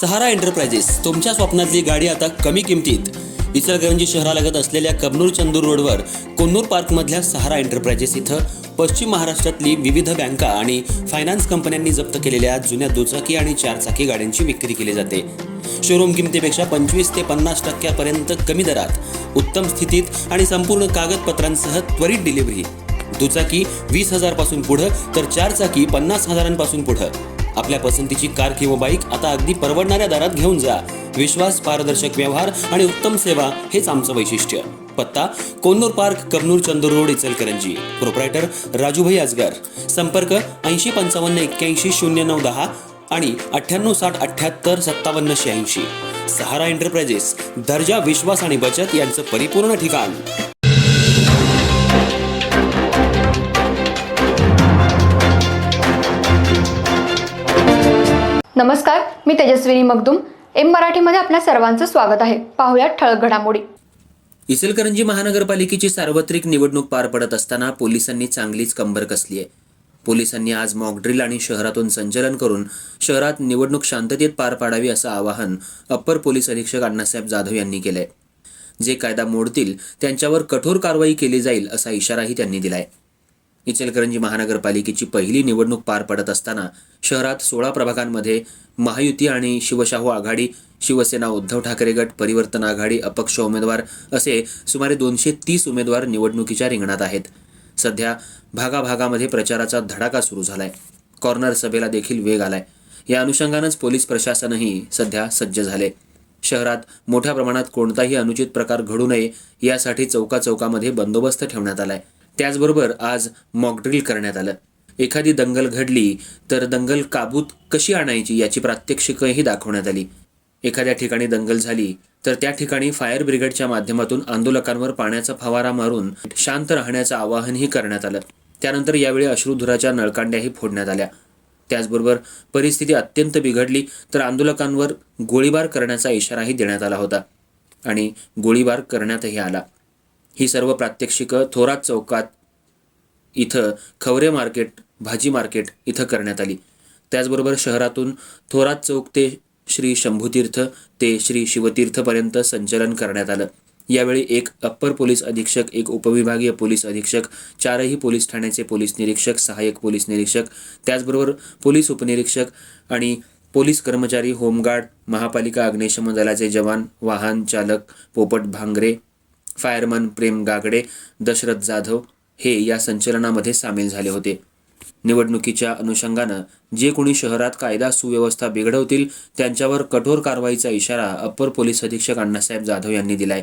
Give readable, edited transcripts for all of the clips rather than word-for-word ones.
सहारा enterprises तुमच्या स्वप्नातली गाडी आता कमी किमतीत. इचलकरंजी शहरालगत असलेल्या कबनूर चंदूर रोडवर कोन्नूर पार्कमधल्या सहारा एंटरप्राइजेस इथं पश्चिम महाराष्ट्रातली विविध बँका आणि फायनान्स कंपन्यांनी जप्त केलेल्या जुन्या दुचाकी आणि चारचाकी गाड्यांची विक्री केली जाते. शोरूम किमतीपेक्षा 25 ते 50% कमी दरात, उत्तम स्थितीत आणि संपूर्ण कागदपत्रांसह त्वरित डिलिव्हरी. दुचाकी 20,000 पासून पुढं तर चारचाकी 50,000 पासून पुढं. आपल्या पसंतीची कार किंवा बाईक आता अगदी परवडणाऱ्या दरात घेऊन जा. विश्वास, पारदर्शक व्यवहार आणि उत्तम सेवा हेच आमचं वैशिष्ट्य. पत्ता Konnur park, Kabnur Chandur road, Ichalkaranji. Proprietor Rajubhai Aajgar. संपर्क 8055810910 आणि 9860785786. सहारा एंटरप्राइजेस, दर्जा, विश्वास आणि बचत यांचं परिपूर्ण ठिकाण. नमस्कार, मी तेजस्विनी मगदूम. एम मराठीमध्ये आपल्या सर्वांचं स्वागत आहे. पाहूयात ठळक घडामोडी. इचलकरंजी महानगरपालिकेची सार्वत्रिक निवडणूक पार पडत असताना पोलिसांनी चांगलीच कंबर कसली आहे. पोलिसांनी आज मॉक ड्रिल आणि शहरातून संचलन करून शहरात निवडणूक शांततेत पार पाडावी असं आवाहन अप्पर पोलीस अधीक्षक अण्णासाहेब जाधव यांनी केलंय. जे कायदा मोडतील त्यांच्यावर कठोर कारवाई केली जाईल असा इशाराही त्यांनी दिलाय. इचलकरंजी महानगरपालिकेची पहिली निवडणूक पार पडत असताना शहरात 16 प्रभागांमध्ये महायुती आणि शिवशाहू आघाडी, शिवसेना, उद्धव ठाकरे गट, परिवर्तन आघाडी, अपक्ष उमेदवार असे सुमारे 230 उमेदवार निवडणुकीच्या रिंगणात आहेत. सध्या भागाभागामध्ये प्रचाराचा धडाका सुरू झालाय. कॉर्नर सभेला देखील वेग आलाय. या अनुषंगानंच पोलीस प्रशासनही सध्या सज्ज झाले. शहरात मोठ्या प्रमाणात कोणताही अनुचित प्रकार घडू नये यासाठी चौकाचौकामध्ये बंदोबस्त ठेवण्यात आलाय. त्याचबरोबर आज मॉकड्रिल करण्यात आलं. एखादी दंगल घडली तर दंगल काबूत कशी आणायची याची प्रात्यक्षिकही दाखवण्यात आली. एखाद्या ठिकाणी दंगल झाली तर त्या ठिकाणी फायर ब्रिगेडच्या माध्यमातून आंदोलकांवर पाण्याचा फवारा मारून शांत राहण्याचं आवाहनही करण्यात आलं. त्यानंतर यावेळी अश्रुधुराच्या नळकांड्याही फोडण्यात आल्या. त्याचबरोबर परिस्थिती अत्यंत बिघडली तर आंदोलकांवर गोळीबार करण्याचा इशाराही देण्यात आला होता आणि गोळीबार करण्यातही आला. ही सर्व प्रात्यक्षिकं थोरात चौकात इथं, खवरे मार्केट, भाजी मार्केट इथं करण्यात आली. त्याचबरोबर शहरातून थोरात चौक ते श्री शंभूतीर्थ ते श्री शिवतीर्थपर्यंत संचलन करण्यात आलं. यावेळी एक अप्पर पोलीस अधीक्षक, एक उपविभागीय पोलीस अधीक्षक, 4ही पोलीस ठाण्याचे पोलीस निरीक्षक, सहाय्यक पोलीस निरीक्षक, त्याचबरोबर पोलीस उपनिरीक्षक आणि पोलीस कर्मचारी, होमगार्ड, महापालिका अग्निशमन दलाचे जवान, वाहन चालक पोपट भांगरे, फायरमन प्रेम गागडे, दशरथ जाधव हे या संचलनामध्ये सामील झाले होते. निवडणुकीच्या अनुषंगानं जे कोणी शहरात कायदा सुव्यवस्था बिघडवतील त्यांच्यावर कठोर कारवाईचा इशारा अप्पर पोलीस अधीक्षक अण्णासाहेब जाधव यांनी दिलाय.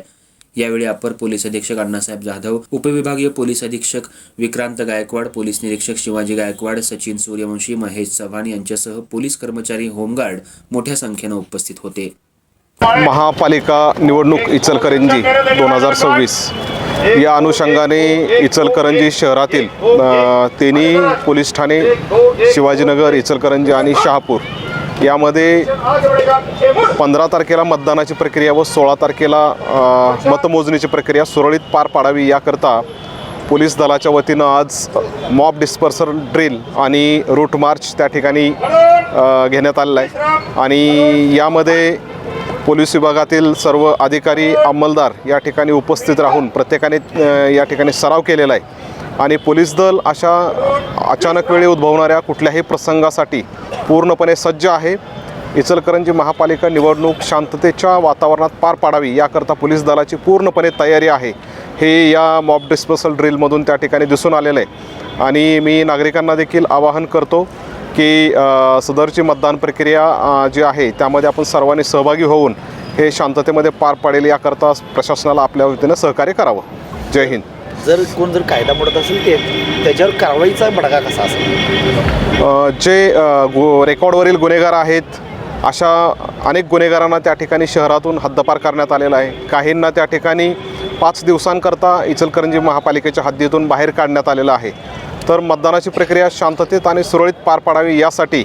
यावेळी अप्पर पोलीस अधीक्षक अण्णासाहेब जाधव, उपविभागीय पोलीस अधीक्षक विक्रांत गायकवाड, पोलीस निरीक्षक शिवाजी गायकवाड, सचिन सूर्यवंशी, महेश चव्हाण यांच्यासह पोलीस कर्मचारी, होमगार्ड मोठ्या संख्येनं उपस्थित होते. महापालिका निवडणूक इचलकरंजी 2026 या अनुषंगाने इचलकरंजी शहरातील तिन्ही पोलीस ठाणे, शिवाजीनगर, इचलकरंजी आणि शहापूर यामध्ये 15 तारखेला मतदानाची प्रक्रिया व 16 तारखेला मतमोजणीची प्रक्रिया सुरळीत पार पाडावी याकरता पोलीस दलाच्या वतीनं आज मॉब डिस्पर्सल ड्रिल आणि रूट मार्च त्या ठिकाणी घेण्यात आलेला आहे. आणि यामध्ये पोलीस विभागातील सर्व अधिकारी, अंमलदार या ठिकाणी उपस्थित राहून प्रत्येकाने या ठिकाणी सराव केलेला आहे. आणि पोलीस दल अशा अचानक वेळी उद्भवणाऱ्या कुठल्याही प्रसंगासाठी पूर्णपणे सज्ज आहे. इचलकरंजी महापालिका निवडणूक शांततेच्या वातावरणात पार पाडावी याकरता पोलीस दलाची पूर्णपणे तयारी आहे, हे या मॉब डिस्पर्सल ड्रिलमधून त्या ठिकाणी दिसून आलेलं आहे. आणि मी नागरिकांना देखील आवाहन करतो की सदरची मतदान प्रक्रिया जी आहे त्यामध्ये आपण सर्वांनी सहभागी होऊन हे शांततेमध्ये पार पाडेल याकरता प्रशासनाला आपल्या वतीनं सहकार्य करावं. जय हिंद. जर कायदा मोडत असेल त्याच्यावर कारवाईचा बडगा कसा असेल? जे रेकॉर्डवरील गुन्हेगार आहेत अशा अनेक गुन्हेगारांना त्या ठिकाणी शहरातून हद्दपार करण्यात आलेला आहे. काहींना त्या ठिकाणी 5 दिवसांकरता इचलकरंजी महापालिकेच्या हद्दीतून बाहेर काढण्यात आलेलं आहे. तर मतदानाची प्रक्रिया शांततेत आणि सुरळीत पार पाडावी यासाठी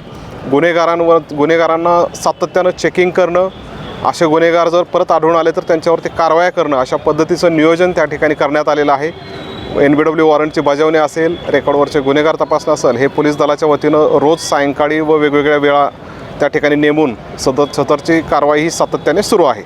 गुन्हेगारांना सातत्यानं चेकिंग करणं, असे गुन्हेगार जर परत आढळून आले तर त्यांच्यावरती कारवाया करणं अशा पद्धतीचं नियोजन त्या ठिकाणी करण्यात आलेलं आहे. NBW वॉरंटची बजावणी असेल, रेकॉर्डवरचे गुन्हेगार तपासणं असेल, हे पोलीस दलाच्या वतीनं रोज सायंकाळी व वेगवेगळ्या वेळा त्या ठिकाणी नेमून सदरची कारवाई ही सातत्याने सुरू आहे.